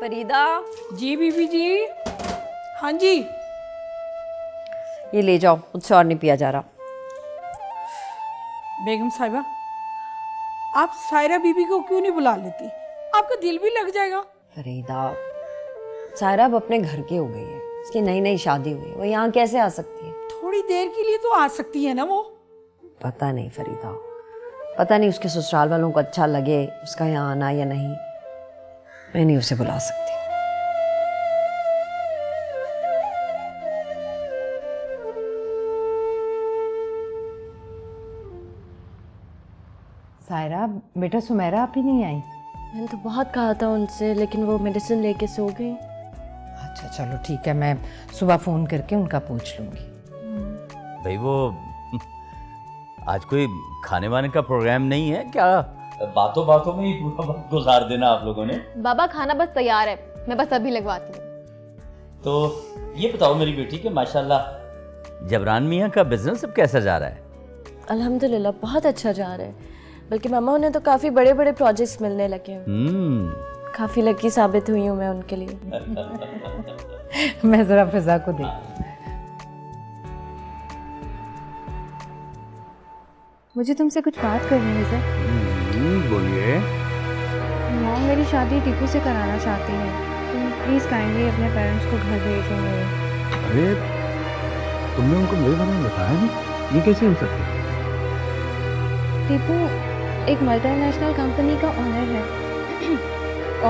फरीदा। जी बीबी जी। हाँ जी। ये ले जाओ, मुझसे और नहीं पिया जा रहा। बेगम साहिबा, आप सायरा बीबी को क्यों नहीं बुला लेती? आपका दिल भी लग जाएगा। फरीदा, सायरा अब अपने घर की हो गई है, उसकी नई नई शादी हुई है, वो यहाँ कैसे आ सकती है? थोड़ी देर के लिए तो आ सकती है ना वो। पता नहीं फरीदा, पता नहीं उसके ससुराल वालों को अच्छा लगे उसका यहाँ आना या नहीं। मैं नहीं उसे बुला सकती। सायरा बेटा, सुमेरा आप ही नहीं आई? मैंने तो बहुत कहा था उनसे, लेकिन वो मेडिसिन लेके सो गई। अच्छा चलो ठीक है, मैं सुबह फ़ोन करके उनका पूछ लूँगी। भाई वो आज कोई खाने वाने का प्रोग्राम नहीं है क्या? बातों बातों में ही पूरा वक्त गुजार देना आप लोगों ने। बाबा खाना बस तैयार है, मैं बस अभी लगवाती हूँ। तो ये बताओ मेरी बेटी कि माशाल्लाह जबरान मियाँ का बिजनेस अब कैसा जा रहा है? अल्हम्दुलिल्लाह बहुत अच्छा जा रहा है। बल्कि मामा उन्हें तो काफ़ी बड़े बड़े प्रोजेक्ट्स मिलने लगे हैं। काफ़ी लकी साबित हुई हूँ मैं उनके लिए। मैं ज़रा फिजा को देख। मुझे तुमसे कुछ बात करनी है सर। बोलिए। मॉम मेरी शादी टीपू से कराना चाहती हैं। तुम प्लीज़ काइंडली अपने पेरेंट्स को घर भेज दो मेरे। अरे तुमने उनको मेरे बारे में बताया नहीं, ये कैसे हो सकता है? टीपू एक मल्टीनेशनल कंपनी का ओनर है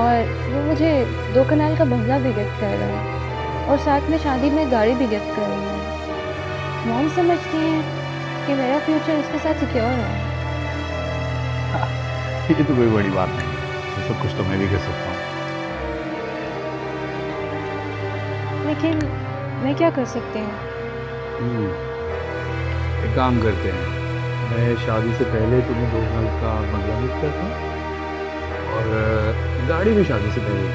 और वो मुझे 2 कनाल का बंगला भी गिफ्ट कर रहा है और साथ में शादी में गाड़ी भी गिफ्ट कर रही है। मॉम समझती हैं कि मेरा फ्यूचर उसके साथ सिक्योर है। ये तो कोई बड़ी बात नहीं है, ये सब कुछ तो मैं भी कर सकता हूँ। लेकिन मैं क्या कर सकती हूँ? एक काम करते हैं, मैं शादी से पहले तुम्हें 2 साल का बंगला गिफ्ट करता हूँ और गाड़ी भी शादी से पहले।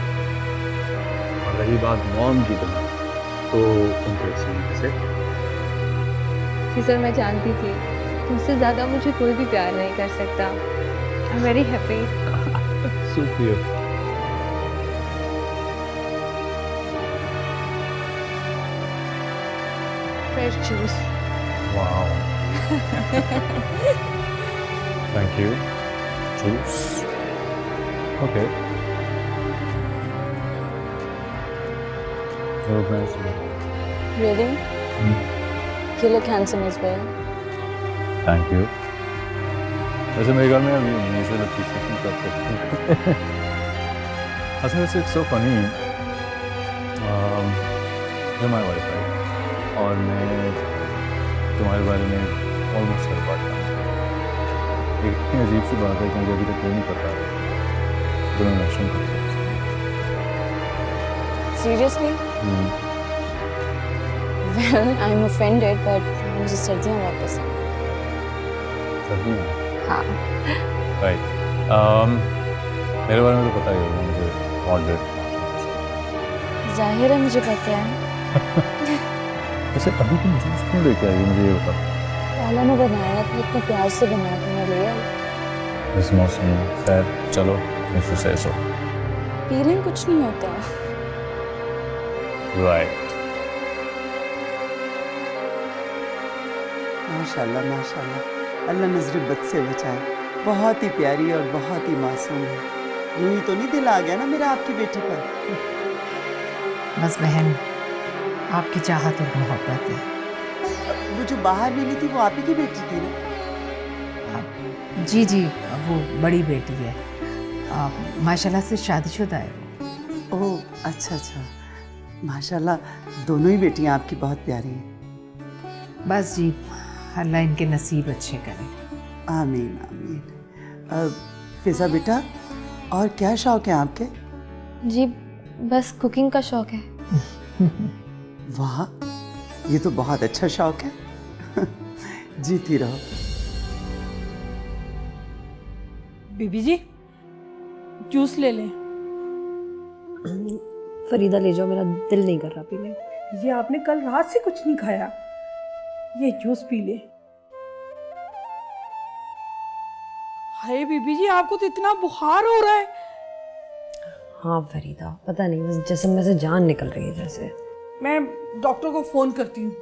और रही बात मॉम की तो उनको इसी से। जी सर, मैं जानती थी तुमसे ज़्यादा मुझे कोई भी प्यार नहीं कर सकता। I am very happy. Super. Fresh juice. Wow. Thank you. Juice. Okay. You look nice. Really? You look handsome as well. Thank you. वैसे मेरे घर में अभी म्यूचुअल अप्रिसिएशन करते हैं। अच्छा वैसे it's so funny. you're my wife, right? और मैं तुम्हारे बारे में ऑलमोस्ट हर बात जानता हूँ। एक इतनी अजीब सी बात है कि मुझे अभी तक ये नहीं पता तो मैं मशरूम करता हूँ। Seriously? Well, I'm offended, but मुझे सर्दियाँ बहुत पसंद हैं। सर्दियाँ? हाँ। राइट। मेरे बारे में तो पता ही होगा, मुझे मॉडरेट पसंद। जाहिर है मुझे पता है। वैसे अभी तुम जूस क्यों लेके आई मुझे ये बता। पाला ने बनाया था, इतने प्यार से बनाया था, मैं ले आई। इस मौसम में खैर चलो मुझसे सही सो। पीने कुछ नहीं होता। राइट। माशाल्लाह माशाल्लाह, अल्लाह नजर बद से बचाए। बहुत ही प्यारी और बहुत ही मासूम है। यूं ही तो नहीं दिल आ गया ना मेरा आपकी बेटी पर? बस बहन, आपकी चाहत और मोहब्बत है। वो जो बाहर मिली थी वो आप ही की बेटी थी ना? जी जी, वो बड़ी बेटी है, माशाल्लाह से शादीशुदा है। ओह अच्छा अच्छा, माशाल्लाह दोनों ही बेटियां आपकी बहुत प्यारी हैं। बस जी, अल्लाह इनके नसीब अच्छे करे। आमीन आमीन। फिजा बेटा, और क्या शौक है आपके? जी बस कुकिंग का शौक है। वाह, ये तो बहुत अच्छा शौक है। जीती रहो। बीबी जी, जूस ले लें। फरीदा ले जाओ, मेरा दिल नहीं कर रहा पीने को। ये आपने कल रात से कुछ नहीं खाया, ये जूस पी ले। हाय बीबी जी, आपको तो इतना बुखार हो रहा है। हाँ फरीदा, पता नहीं बस जिस्म में से जान निकल रही है जैसे। मैं डॉक्टर को फ़ोन करती हूँ।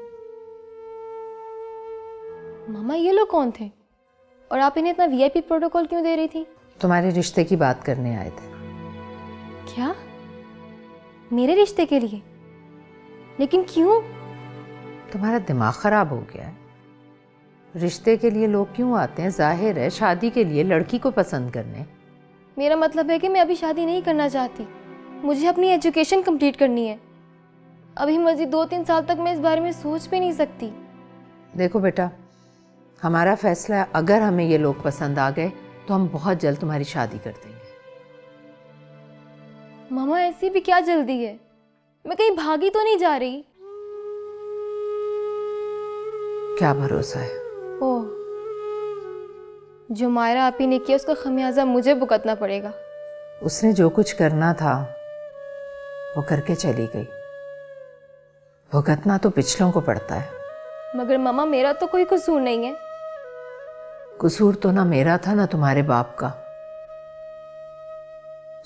मामा ये लोग कौन थे और आप इन्हें इतना वीआईपी प्रोटोकॉल क्यों दे रही थी? तुम्हारे रिश्ते की बात करने आए थे। क्या? मेरे रिश्ते के लिए? लेकिन क्यों? तुम्हारा दिमाग खराब हो गया है। रिश्ते के लिए लोग क्यों आते हैं? जाहिर है शादी के लिए लड़की को पसंद करने। मेरा मतलब है कि मैं अभी शादी नहीं करना चाहती, मुझे अपनी एजुकेशन कंप्लीट करनी है। अभी मज़ीद 2-3 साल तक मैं इस बारे में सोच भी नहीं सकती। देखो बेटा, हमारा फैसला है, अगर हमें ये लोग पसंद आ गए तो हम बहुत जल्द तुम्हारी शादी कर देंगे। मामा ऐसी भी क्या जल्दी है? मैं कहीं भागी तो नहीं जा रही? क्या भरोसा है? ओह, जो मायरा आपी ने किया उसका खमियाजा मुझे भुगतना पड़ेगा। उसने जो कुछ करना था वो करके चली गई, भुगतना तो पिछलों को पड़ता है। मगर मामा मेरा तो कोई कसूर नहीं है। कसूर तो ना मेरा था ना तुम्हारे बाप का,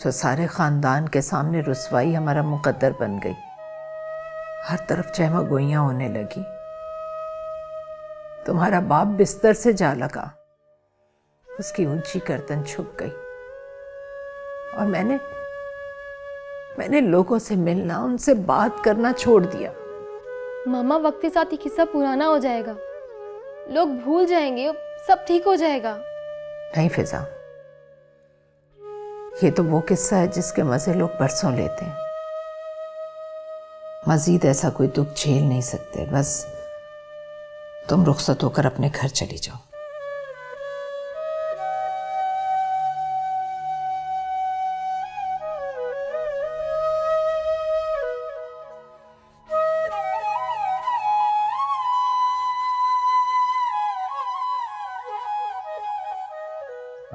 जो सारे खानदान के सामने रुसवाई हमारा मुकद्दर बन गई। हर तरफ चहमा गोइयां होने लगी। तुम्हारा बाप बिस्तर से जा लगा, उसकी ऊंची गर्दन झुक गई और मैंने लोगों से मिलना, उनसे बात करना छोड़ दिया। मामा वक्त के साथ ये किस्सा पुराना हो जाएगा, लोग भूल जाएंगे, सब ठीक हो जाएगा। नहीं फिजा, ये तो वो किस्सा है जिसके मजे लोग बरसों लेते हैं। मजीद ऐसा कोई दुख झेल नहीं सकते। बस तुम रुखसत होकर अपने घर चली जाओ।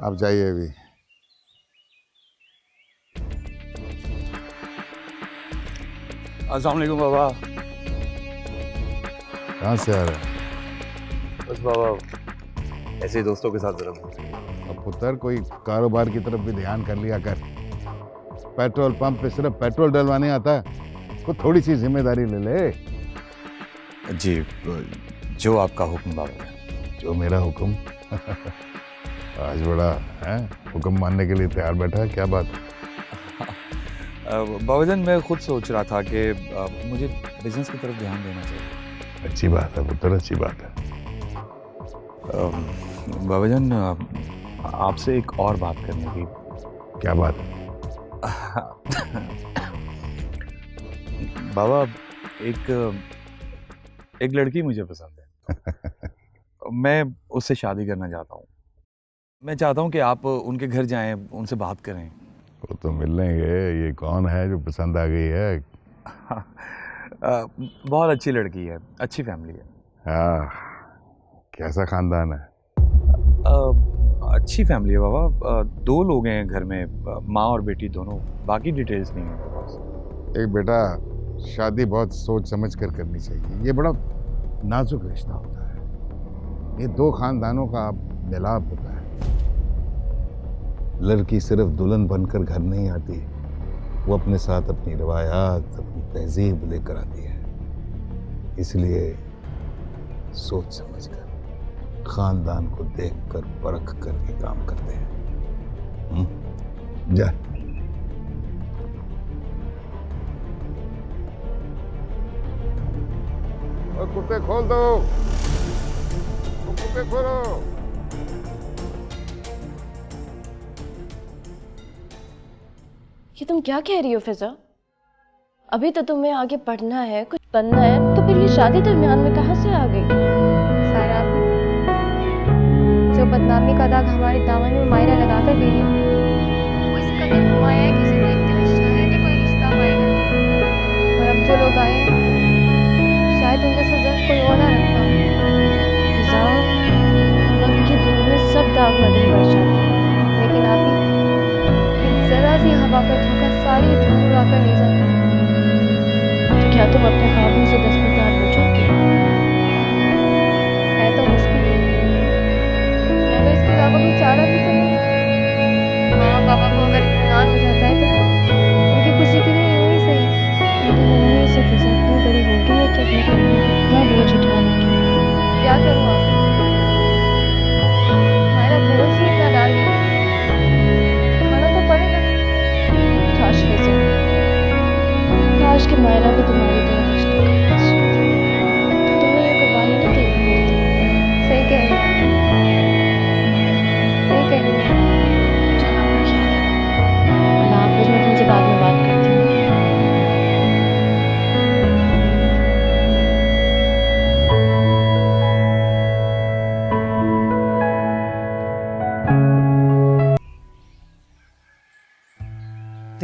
आप जाइए अभी। अस्सलाम वालेकुम बाबा। कहाँ से आ रहे हैं? बस बाबा ऐसे ही दोस्तों के साथ जरा। अब पुत्र कोई कारोबार की तरफ भी ध्यान कर लिया कर। पेट्रोल पंप पे सिर्फ पेट्रोल डलवाने आता है, तो थोड़ी सी जिम्मेदारी ले ले। जी, जो आपका हुक्म बाबा। जो मेरा हुक्म। आज बड़ा है हुक्म मानने के लिए तैयार बैठा है, क्या बात है? बाबाजान मैं खुद सोच रहा था कि मुझे बिजनेस की तरफ ध्यान देना चाहिए। अच्छी बात है पुत्र, अच्छी बात है। बाबाजान आपसे एक और बात करनी थी। क्या बात है? बाबा एक लड़की मुझे पसंद है। मैं उससे शादी करना चाहता हूँ। मैं चाहता हूँ कि आप उनके घर जाएं, उनसे बात करें। वो तो मिल लेंगे। ये कौन है जो पसंद आ गई है? बहुत अच्छी लड़की है, अच्छी फैमिली है। हाँ, कैसा खानदान है? अच्छी फैमिली है बाबा। 2 लोग हैं घर में, माँ और बेटी दोनों। बाकी डिटेल्स नहीं है मेरे पास। एक बेटा, शादी बहुत सोच समझ कर करनी चाहिए। ये बड़ा नाजुक रिश्ता होता है। ये 2 खानदानों का मिलाप होता है। लड़की सिर्फ दुल्हन बनकर घर नहीं आती, वो अपने साथ अपनी रवायात, अपनी तहजीब लेकर आती है। इसलिए सोच समझ कर, खानदान को देखकर परख कर के काम करते हैं। जा। और कुत्ते खोल दो, कुत्ते खोलो। ये तुम क्या कह रही हो फिजा? अभी तो तुम्हें आगे पढ़ना है, कुछ बनना है, तो फिर ये शादी दरमियान में कहाँ से आ गई? सारा जो बदनामी का दाग हमारे दामन में मायरा लगा कर गई है, वो इस कदर घुमाया है किसी देखते हुए शायद ही कोई रिश्ता पाएगा। और अब जो लोग आए हैं शायद उनके साथ जर्फ कोई और ना रखता हो। फिजा, वक्त की धूप में सब दाग नजर पड़ जाते हैं, लेकिन आप ही जरा सी हवा का झोंका सारी धूल उड़ा कर ले जाता है। तो क्या तुम अपने ख्वाबों से दस्तबरदार हो चुकी? है तो मुश्किल, मगर इसके अलावा कोई चारा भी तो नहीं। माँ बाबा को अगर इत्मीनान हो जाता है तो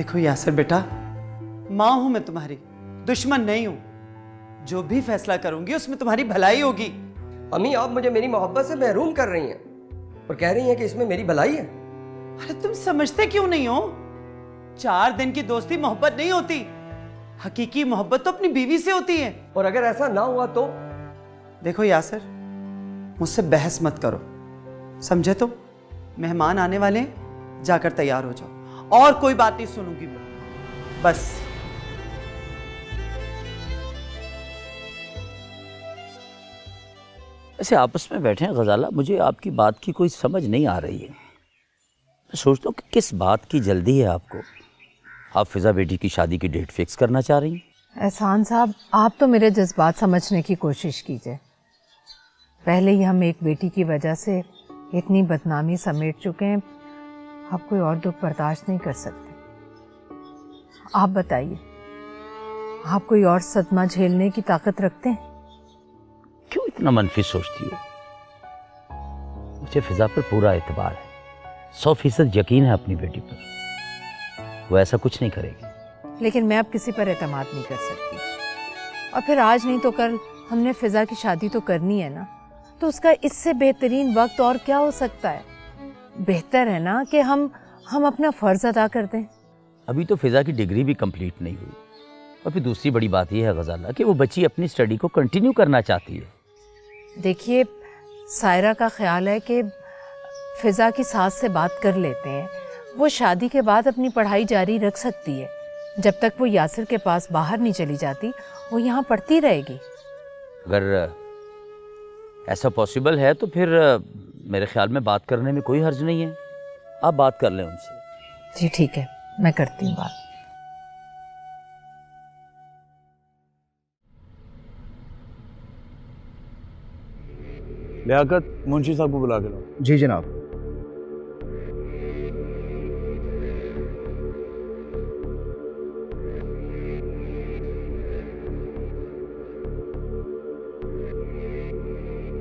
देखो यासर बेटा, माँ हूं मैं तुम्हारी, दुश्मन नहीं हूं। जो भी फैसला करूंगी उसमें तुम्हारी भलाई होगी। अम्मी, आप मुझे मेरी मोहब्बत से महरूम कर रही हैं और कह रही हैं कि इसमें मेरी भलाई है। अरे तुम समझते क्यों नहीं हो? 4 दिन की दोस्ती मोहब्बत नहीं होती। हकीकी मोहब्बत तो अपनी बीवी से होती है। और अगर ऐसा ना हुआ तो? देखो यासर, मुझसे बहस मत करो, समझे तुम? मेहमान आने वाले हैं, जाकर तैयार हो जाओ और कोई बात नहीं सुनूंगी मैं, बस। ऐसे आपस में बैठे हैं गजाला, मुझे आपकी बात की कोई समझ नहीं आ रही है। मैं सोचता हूँ कि किस बात की जल्दी है आपको? आप फिजा बेटी की शादी की डेट फिक्स करना चाह रही हैं? एहसान साहब, आप तो मेरे जज्बात समझने की कोशिश कीजिए। पहले ही हम एक बेटी की वजह से इतनी बदनामी समेट चुके हैं, आप कोई और दुख बर्दाश्त नहीं कर सकते। आप बताइए, आप कोई और सदमा झेलने की ताकत रखते हैं? क्यों इतना मनफी सोचती हो? मुझे फिजा पर पूरा एतबार है, 100% यकीन है अपनी बेटी पर, वो ऐसा कुछ नहीं करेगी। लेकिन मैं अब किसी पर एतमाद नहीं कर सकती। और फिर आज नहीं तो कल हमने फिजा की शादी तो करनी है ना, तो उसका इससे बेहतरीन वक्त और क्या हो सकता है? बेहतर है ना कि हम अपना फर्ज अदा कर दें। अभी तो फिजा की डिग्री भी कंप्लीट नहीं हुई, और फिर दूसरी बड़ी बात यह है गजाला कि वो बच्ची अपनी स्टडी को कंटिन्यू करना चाहती है। देखिए, सायरा का ख्याल है कि फिजा की सास से बात कर लेते हैं, वो शादी के बाद अपनी पढ़ाई जारी रख सकती है। जब तक वो यासिर के पास बाहर नहीं चली जाती, वो यहाँ पढ़ती रहेगी। अगर ऐसा पॉसिबल है तो फिर मेरे ख्याल में बात करने में कोई हर्ज नहीं है। आप बात कर लें उनसे। जी ठीक है, मैं करती हूँ बात। लियाकत, मुंशी साहब को बुला के लाओ। जी जनाब।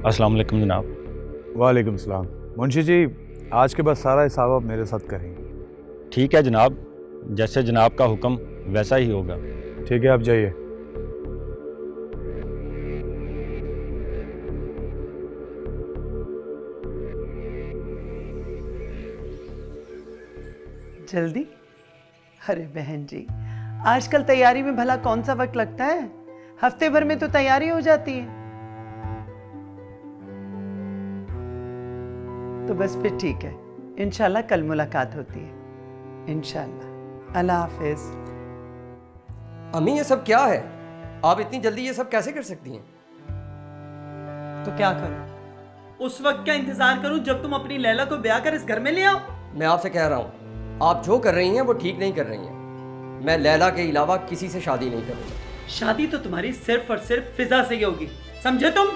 अस्सलाम वालेकुम जनाब। वालेकुम सलाम। मुंशी जी, आज के बाद सारा हिसाब आप मेरे साथ करेंगे। ठीक है जनाब, जैसे जनाब का हुक्म वैसा ही होगा। ठीक है, आप जाइए। जल्दी? अरे बहन जी, आजकल तैयारी में भला कौन सा वक्त लगता है? हफ्ते भर में तो तैयारी हो जाती है। तो बस फिर ठीक है, इंशाल्लाह कल मुलाकात होती है, इंशाल्लाह। अल्लाह हाफिज। अम्मी, ये सब क्या है? आप इतनी जल्दी ये सब कैसे कर सकती हैं? तो क्या करूं? उस वक्त का इंतजार करूं जब तुम अपनी लैला को ब्याह कर इस घर में ले आओ? मैं आपसे कह रहा हूँ, आप जो कर रही हैं वो ठीक नहीं कर रही हैं। मैं लैला के अलावा किसी से शादी नहीं करूँगा। शादी तो तुम्हारी सिर्फ और सिर्फ फिजा से ही होगी, समझे तुम?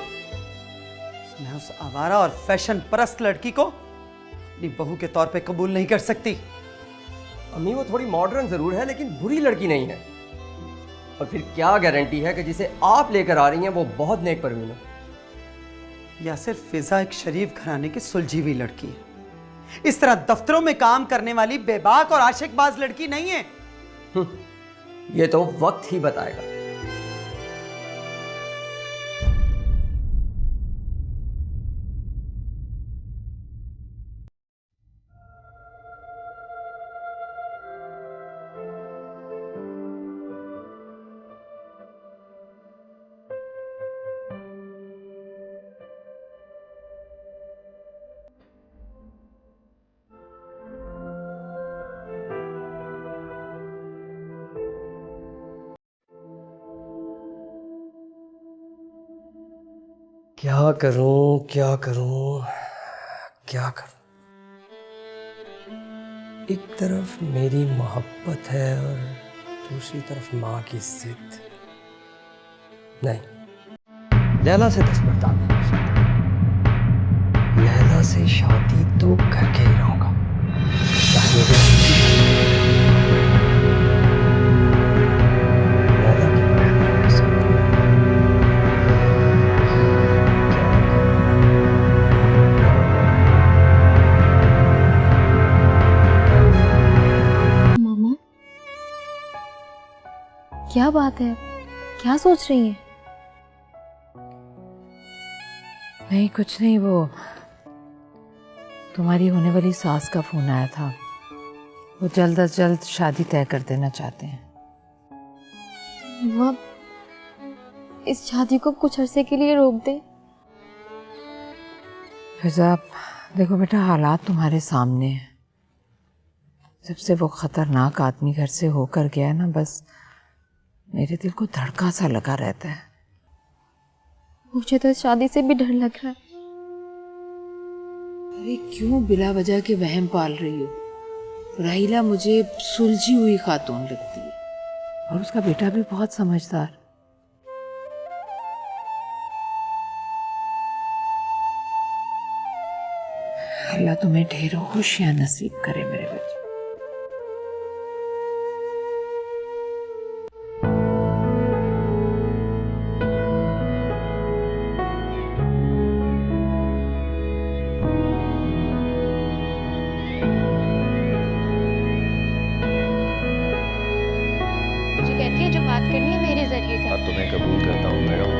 मैं उस आवारा और फैशन परस्त लड़की को अपनी बहू के तौर पे कबूल नहीं कर सकती। अम्मी, वो थोड़ी मॉडर्न जरूर है लेकिन बुरी लड़की नहीं है। और फिर क्या गारंटी है कि जिसे आप लेकर आ रही हैं वो बहुत नेक परवीन है? या सिर्फ फिजा एक शरीफ घराने की सुलझी हुई लड़की है, इस तरह दफ्तरों में काम करने वाली बेबाक और आशिकबाज लड़की नहीं है। ये तो वक्त ही बताएगा। क्या करूं, क्या करूं, क्या करूं? एक तरफ मेरी मोहब्बत है और दूसरी तरफ माँ की जिद। नहीं, लैला से 10 बरदार नहीं हो सकता। लैला से शादी तो करके ही रहूंगा, चाहे मुझे लैला की बहन नहीं हो सकती। क्या बात है, क्या सोच रही हैं? नहीं कुछ नहीं, वो तुम्हारी होने वाली सास का फोन आया था। वो जल्द अज जल्द शादी तय कर देना चाहते हैं। वो इस शादी को कुछ अरसे के लिए रोक दे। फिजा देखो बेटा, हालात तुम्हारे सामने हैं। जब से वो खतरनाक आदमी घर से होकर गया है ना, बस मेरे दिल को धड़का सा लगा रहता है। मुझे तो इस शादी से भी डर लग रहा है। अरे क्यों बिला वजह के वहम पाल रही हो? राहिला मुझे सुलझी हुई खातून लगती है, और उसका बेटा भी बहुत समझदार। अल्लाह तुम्हें ढेरों खुशियां नसीब करे मेरे बच्चे। मुझे कहती है जो बात करनी है मेरे जरिए कर। अब तुम्हें कबूल करता हूँ मैडम।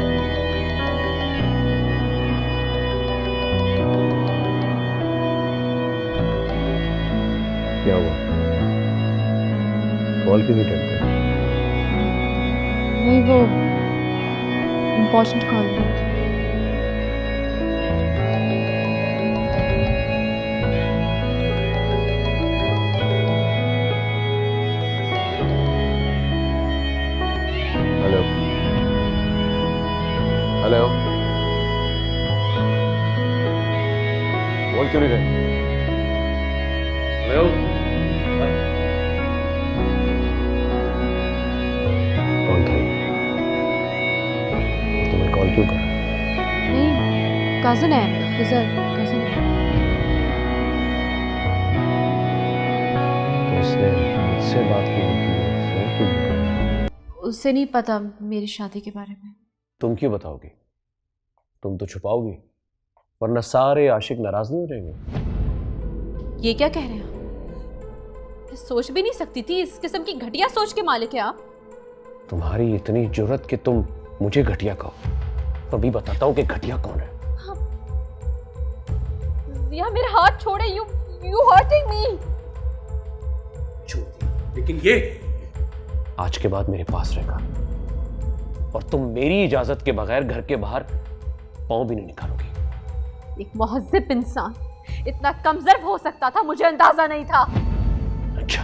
क्या हुआ? कॉल क्यों नहीं उठाते? नहीं, वो इम्पोर्टेंट कॉल है। हेलो हेलो, बोल क्यों नहीं रहे? हेलो, कौन था ये? तुम्हें कॉल क्यों कर? नहीं, कज़न है, फिजर कज़न है। तो उसने मुझसे बात क्यों नहीं की? फोन क्यों नहीं किया? उससे नहीं पता मेरी शादी के बारे में। तुम क्यों बताओगी? तुम तो छुपाओगी, वरना सारे आशिक नाराज नहीं हो जाएंगे। ये क्या कह रहे हैं आप? मैं सोच भी नहीं सकती थी इस किस्म की घटिया सोच के मालिक है आप। तुम्हारी इतनी जुर्रत कि तुम मुझे घटिया कहो, तो अभी बताता हूँ कि घटिया कौन है। जिया मेरे हाथ छोड़े, यू हर्टिंग मी। छोड़ दिया, लेकिन ये आज के बाद मेरे पास रहेगा, और तुम मेरी इजाजत के बगैर घर के बाहर पांव भी नहीं निकालोगी। एक मुहज्जिब इंसान इतना कमजोर हो सकता था, मुझे अंदाजा नहीं था। अच्छा,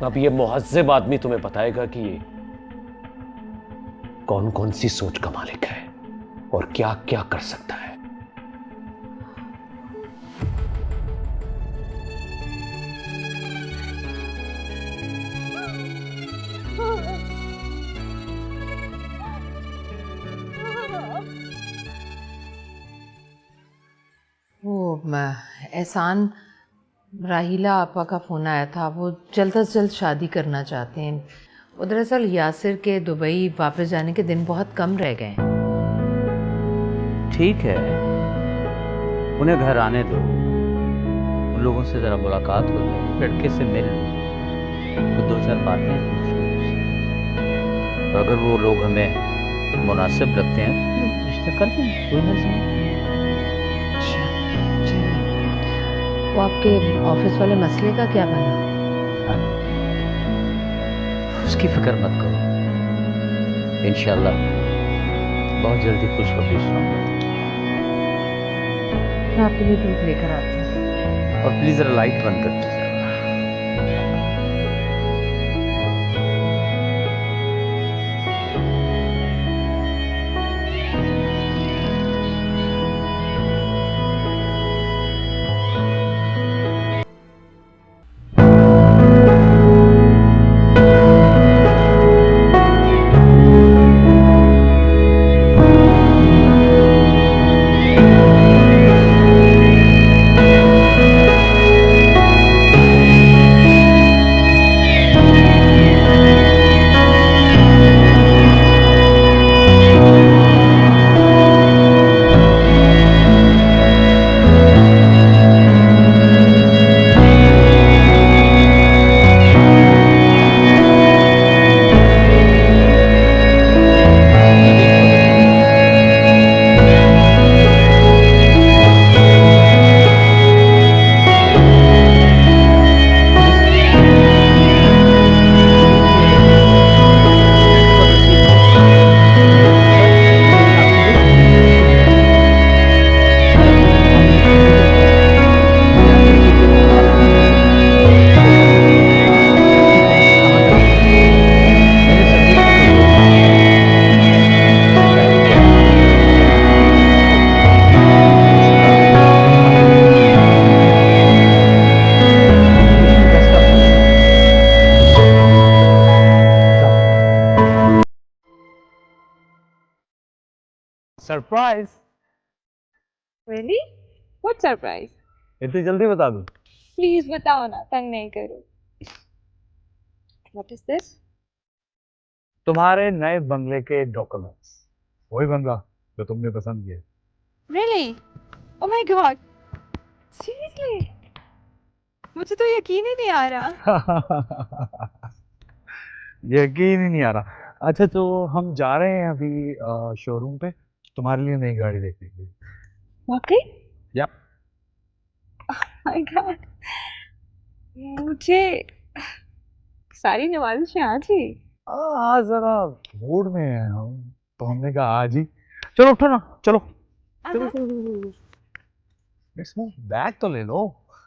अब ये मुहज्जिब आदमी तुम्हें बताएगा कि ये कौन कौन सी सोच का मालिक है और क्या क्या कर सकता है। वो एहसान, राहिला आपा का फ़ोन आया था। वो जल्द अज जल्द शादी करना चाहते हैं। वो दरअसल यासिर के दुबई वापस जाने के दिन बहुत कम रह गए हैं। ठीक है, उन्हें घर आने दो, उन लोगों से ज़रा मुलाकात हो जाए, लड़के से मिल लो, तो 2-4 बातें पूछ लो। अगर वो लोग हमें मुनासिब लगते हैं तो रिश्ता कर देंगे, कोई मर्जी नहीं। वो आपके ऑफिस वाले मसले का क्या बना? उसकी फिक्र मत करो, इंशाल्लाह बहुत जल्दी खुशखबरी सुनाऊंगा। मैं आपके लिए दूध लेकर आती हूँ। और प्लीज जरा लाइट बंद कर दीजिए। सरप्राइज। Really? What surprise? इतनी जल्दी बता दूं? Please बताओ ना, तंग नहीं करो। What is this? तुम्हारे नए बंगले के डॉक्यूमेंट्स। वही बंगला जो तुमने पसंद किया। Really? Oh my God! Seriously? मुझे तो यकीन ही नहीं आ रहा। यकीन ही नहीं आ रहा। अच्छा तो हम जा रहे हैं अभी शोरूम पे तुम्हारे लिए नई गाड़ी देखने के लिए। वाकई? या My God! मुझे सारी नवाजिशें आज ही। आज जरा मूड में है हम, तो हमने कहा आज ही। चलो उठो ना, चलो चलो चलो। बैग तो ले लो।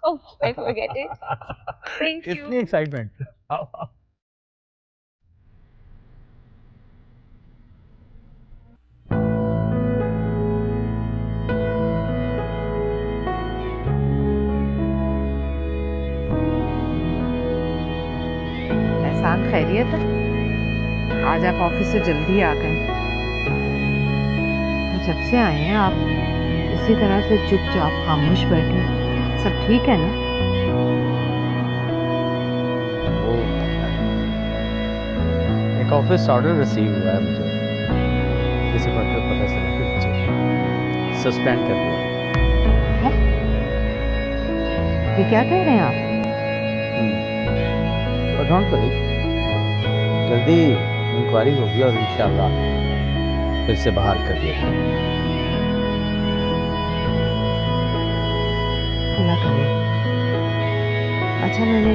Oh, I forget it. Thank you. इतनी एक्साइटमेंट। एहसान खैरियत है? आज आप ऑफिस से जल्दी आ गए। तो जब से आए हैं आप इसी तरह से चुपचाप खामोश बैठे, सब ठीक है ना? एक ऑफिस ऑर्डर रिसीव हुआ है मुझे, किसी बात पे पता चला कि मुझे सस्पेंड कर दिया। ये क्या कह रहे हैं आप? डोंट वरी, जल्दी इंक्वायरी होगी और इंशाल्लाह फिर से बहाल कर दिया जाएगा। अल्लाह करे। अच्छा मैंने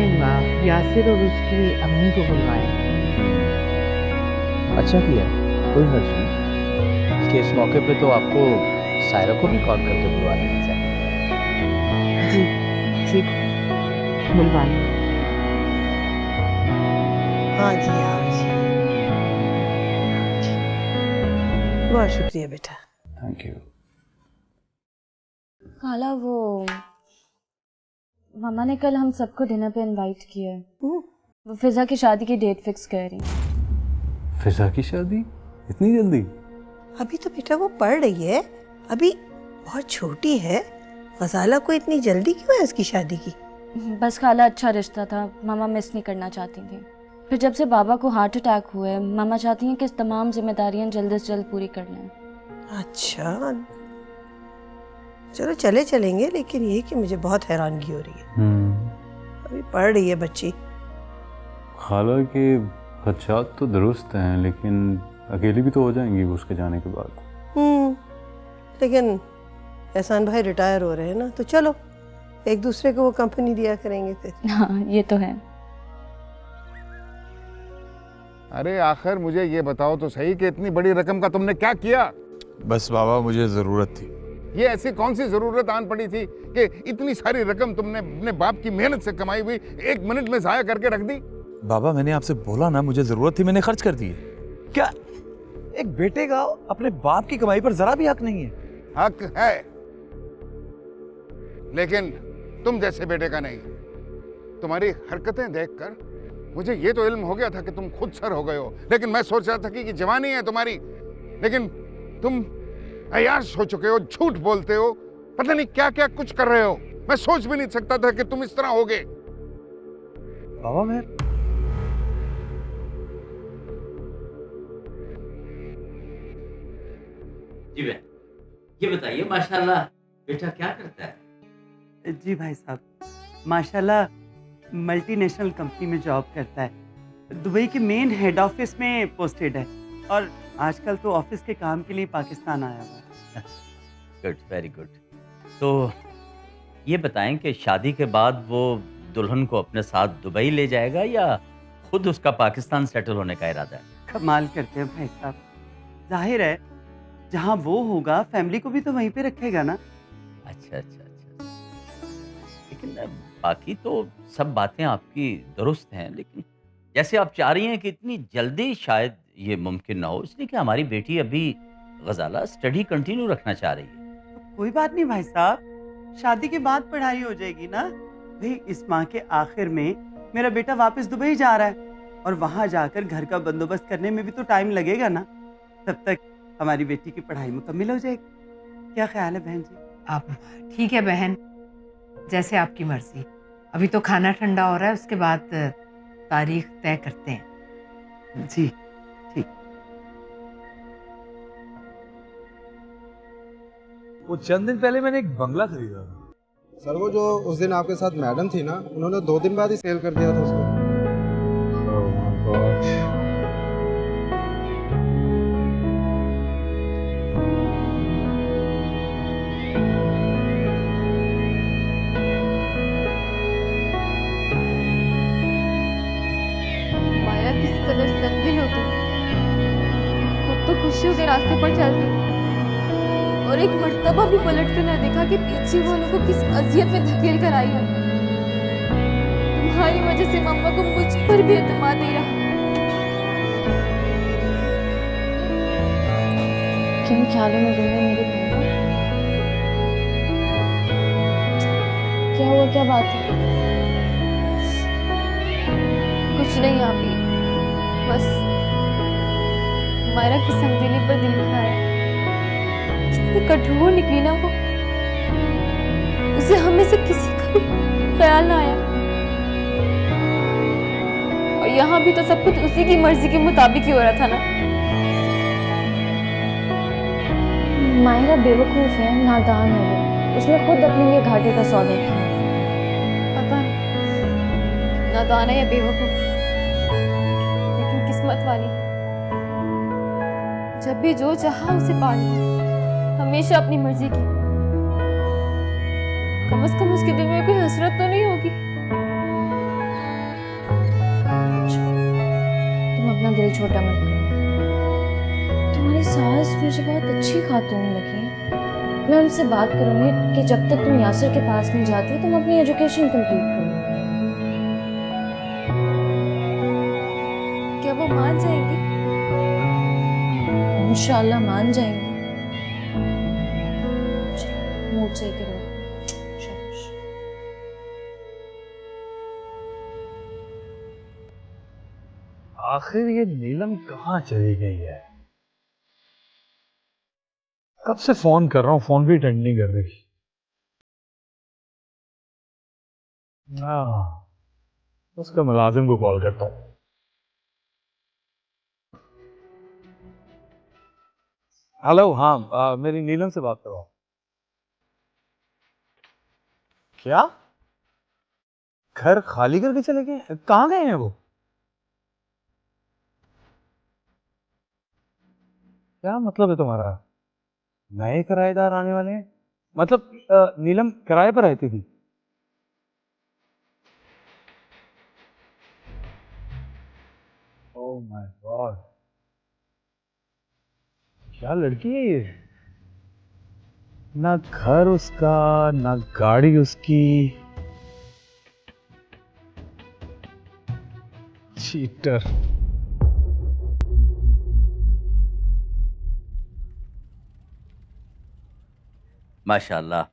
यासिर और उसकी अम्मी को बुलवाया। अच्छा किया, कोई हर्ज नहीं। कि इस मौके पे तो आपको सायरा को भी कॉल करके बुलवा लेना चाहिए। जी जी बुलवा लें। हाँ जी हाँ जी, बहुत शुक्रिया बेटा। Thank you. खाला वो मामा ने कल हम सबको डिनर पे इनवाइट किया है। वो फिजा की शादी की डेट फिक्स कर रही। फिजा की शादी इतनी जल्दी? अभी तो बेटा वो पढ़ रही है, अभी बहुत छोटी है। गजाला को इतनी जल्दी क्यों है उसकी शादी की? बस खाला अच्छा रिश्ता था, मामा मिस नहीं करना चाहती थी। फिर जब से बाबा को हार्ट अटैक हुआ है, मामा चाहती हैं कि इस तमाम जिम्मेदारियां जल्द से जल्द पूरी कर लें। अच्छा चलो चले चलेंगे, लेकिन ये कि मुझे बहुत हैरानगी हो रही है। अभी पढ़ रही है बच्ची। हालांकि खदशात तो दुरुस्त हैं, लेकिन अकेली भी तो हो जाएंगी वो उसके जाने के बाद। लेकिन एहसान भाई रिटायर हो रहे हैं ना, तो चलो एक दूसरे को वो कंपनी दिया करेंगे फिर। हाँ ये तो है। अरे आखिर मुझे ये बताओ तो सही कि इतनी बड़ी रकम का तुमने क्या किया? बस बाबा मुझे जरूरत थी। ये ऐसी कौन सी जरूरत आन पड़ी थी कि इतनी सारी रकम तुमने अपने बाप की मेहनत से कमाई हुई 1 मिनट में जाया करके रख दी? बाबा मैंने आपसे बोला ना, मुझे जरूरत थी, मैंने खर्च कर दी। क्या एक बेटे का अपने बाप की कमाई पर जरा भी हक नहीं है? हक है, लेकिन तुम जैसे बेटे का नहीं। तुम्हारी हरकतें देखकर मुझे ये तो इल्म हो गया था कि तुम खुद सर हो गए हो, लेकिन मैं सोच रहा था कि जवानी है तुम्हारी, लेकिन तुम अयाश हो चुके हो, झूठ बोलते हो, पता नहीं क्या क्या कुछ कर रहे हो। मैं सोच भी नहीं सकता था कि तुम इस तरह होगे। बाबा मैं जी बहन, ये बताइए माशाल्लाह बेटा क्या करता है? जी भाई साहब, माशाल्लाह मल्टीनेशनल कंपनी में जॉब करता है। दुबई के मेन हेड ऑफिस में पोस्टेड है और आजकल तो ऑफिस के काम के लिए पाकिस्तान आया हुआ है। Good, very good. तो ये बताएं कि शादी के बाद वो दुल्हन को अपने साथ दुबई ले जाएगा या खुद उसका पाकिस्तान सेटल होने का इरादा है? कमाल करते हैं भाई साहब, जाहिर है जहाँ वो होगा फैमिली को भी तो वहीं पे रखेगा ना। अच्छा अच्छा अच्छा, लेकिन बाकी तो सब बातें आपकी दुरुस्त हैं, लेकिन जैसे आप चाह रही हैं कि इतनी जल्दी शायद ये मुमकिन ना हो, इसलिए कि हमारी बेटी अभी गजाला स्टडी कंटिन्यू रखना चाह रही है। तो कोई बात नहीं भाई साहब, शादी के बाद पढ़ाई हो जाएगी ना। भाई इस माह के आखिर में मेरा बेटा वापस दुबई जा रहा है और वहां जाकर घर का बंदोबस्त करने में भी तो टाइम लगेगा ना। तब तक हमारी बेटी की पढ़ाई मुकम्मिल हो जाएगी। क्या ख्याल है बहन जी? आप ठीक है बहन, जैसे आपकी मर्जी। अभी तो खाना ठंडा हो रहा है, उसके बाद तारीख तय करते हैं। जी ठीक। वो चंद दिन पहले मैंने एक बंगला खरीदा था। सर वो जो उस दिन आपके साथ मैडम थी ना, उन्होंने 2 दिन बाद ही सेल कर दिया था उसको। माया किस कदर संदिल हो तुम। खुद तो खुशियों के रास्ते पर चल रही और एक मर्तबा भी पलट कर न देखा कि पीछे वालों को किस अजियत में धकेल कर आई है। तुम्हारी वजह से मम्मा को मुझ पर भी एतमाद नहीं रहा। किन ख्यालों में गुम है मेरी बहन? क्या हुआ, क्या बात है? कुछ नहीं आपी, बस मायरा की संगदिली पर दिल बनाया। कितनी कठोर निकली ना वो, उसे हमें से किसी का भी ख्याल ना आया। और यहाँ भी तो सब कुछ उसी की मर्जी के मुताबिक ही हो रहा था ना। मायरा बेवकूफ है, नादान है वो। उसने खुद अपने लिए घाटे का सौदा किया। पता नहीं नादान है या बेवकूफ, लेकिन किस्मत वाली। जब भी जो चाहा उसे पा लिया, हमेशा अपनी मर्जी की। कम से कम उसके दिल में कोई हसरत तो नहीं होगी। तुम अपना दिल छोटा मत करो। तुम्हारी सास मुझे बहुत अच्छी खातून लगी है। मैं उनसे बात करूंगी कि जब तक तुम यासिर के पास नहीं जाती तुम अपनी एजुकेशन कंप्लीट करो। क्या वो मान जाएंगी? इंशाल्लाह मान जाएंगी। मूड सही करो। आखिर ये नीलम कहाँ चली गई है? कब से फोन कर रहा हूँ, फोन भी अटेंड नहीं कर रही। उसका मुलाजिम को कॉल करता हूँ। हेलो, हाँ मेरी नीलम से बात करो। क्या घर खाली करके चले गए? कहाँ गए हैं वो? क्या मतलब है तुम्हारा? नए किराएदार आने वाले हैं? मतलब नीलम किराए पर रहती थी? ओह माय गॉड, क्या लड़की है ये। ना घर उसका, ना गाड़ी उसकी। चीटर। माशाल्लाह।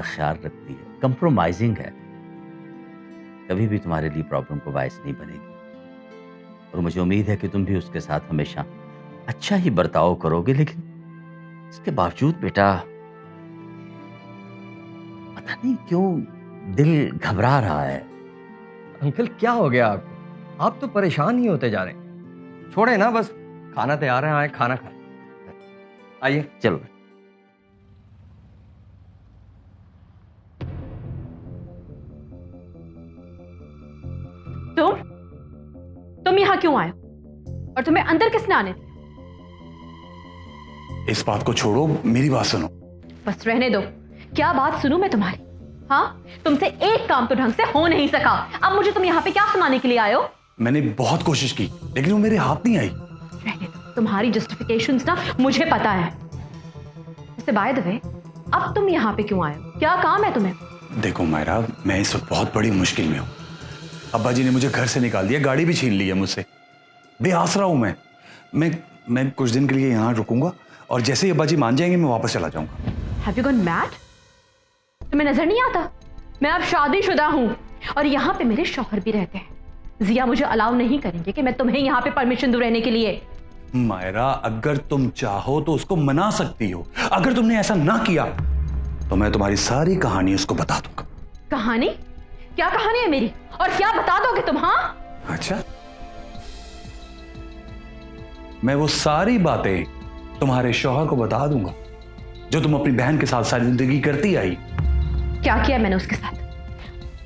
ख्याल रखती है, कंप्रोमाइजिंग है, कभी भी तुम्हारे लिए प्रॉब्लम को बायस नहीं बनेगी। और मुझे उम्मीद है कि तुम भी उसके साथ हमेशा अच्छा ही बर्ताव करोगे। लेकिन इसके बावजूद बेटा पता नहीं क्यों दिल घबरा रहा है। अंकल क्या हो गया आपको? आप तो परेशान ही होते जा रहे हैं। छोड़े ना, बस खाना तैयार है, आए खाना खाए। आइए चलो। तुम यहाँ क्यों आए और तुम्हें अंदर किसने आने दिया? इस बात को छोड़ो, मेरी बात सुनो। बस रहने दो। क्या बात सुनूं मैं तुम्हारी? हाँ, तुमसे एक काम तो ढंग से हो नहीं सका, अब मुझे तुम यहाँ पे क्या सुनाने के लिए आए हो? मैंने बहुत कोशिश की लेकिन वो मेरे हाथ नहीं आई। रहने दो, तुम्हारी जस्टिफिकेशंस ना मुझे पता है। वैसे बाय द वे, अब तुम यहाँ पे क्यों आए हो? क्या काम है तुम्हें? देखो मायरा, मैं इस वक्त बहुत बड़ी मुश्किल में हूँ। अब्बा जी ने मुझे घर से निकाल दिया, गाड़ी भी छीन ली है मुझसे। बेआसरा हूं मैं कुछ दिन के लिए यहाँ रुकूंगा और जैसे ही अब्बा जी मान जाएंगे मैं वापस चला जाऊंगा। Have you gone mad? तुम्हें नजर नहीं आता? मैं अब शादीशुदा हूँ और यहाँ पे मेरे शौहर भी रहते हैं। जिया मुझे अलाउ नहीं करेंगे कि मैं तुम्हें यहाँ पे परमिशन दूं रहने के लिए। मायरा, अगर तुम चाहो तो उसको मना सकती हो। अगर तुमने ऐसा ना किया तो मैं तुम्हारी सारी कहानी उसको बता दूंगा। कहानी? क्या कहानी है मेरी? और क्या बता दोगे तुम? हाँ, अच्छा, मैं वो सारी बातें तुम्हारे शौहर को बता दूंगा जो तुम अपनी बहन के साथ सारी जिंदगी करती आई। क्या किया मैंने उसके साथ?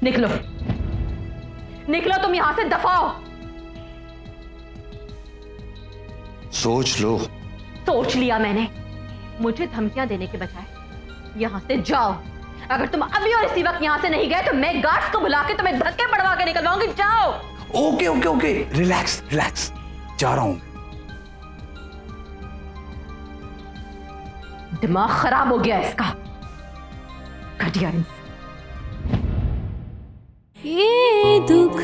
निकलो, निकलो, तुम यहां से दफा हो। सोच लो। सोच लिया मैंने। मुझे धमकियां देने के बजाय यहां से जाओ। अगर तुम अभी और इसी वक्त यहां से नहीं गए तो मैं गार्ड्स को बुला के तुम्हें धक्के पड़वा के निकलवाऊंगी। जाओ। Okay okay okay, relax relax, जा रहा हूं। दिमाग खराब हो गया इसका, घटिया इंसान। ये दुख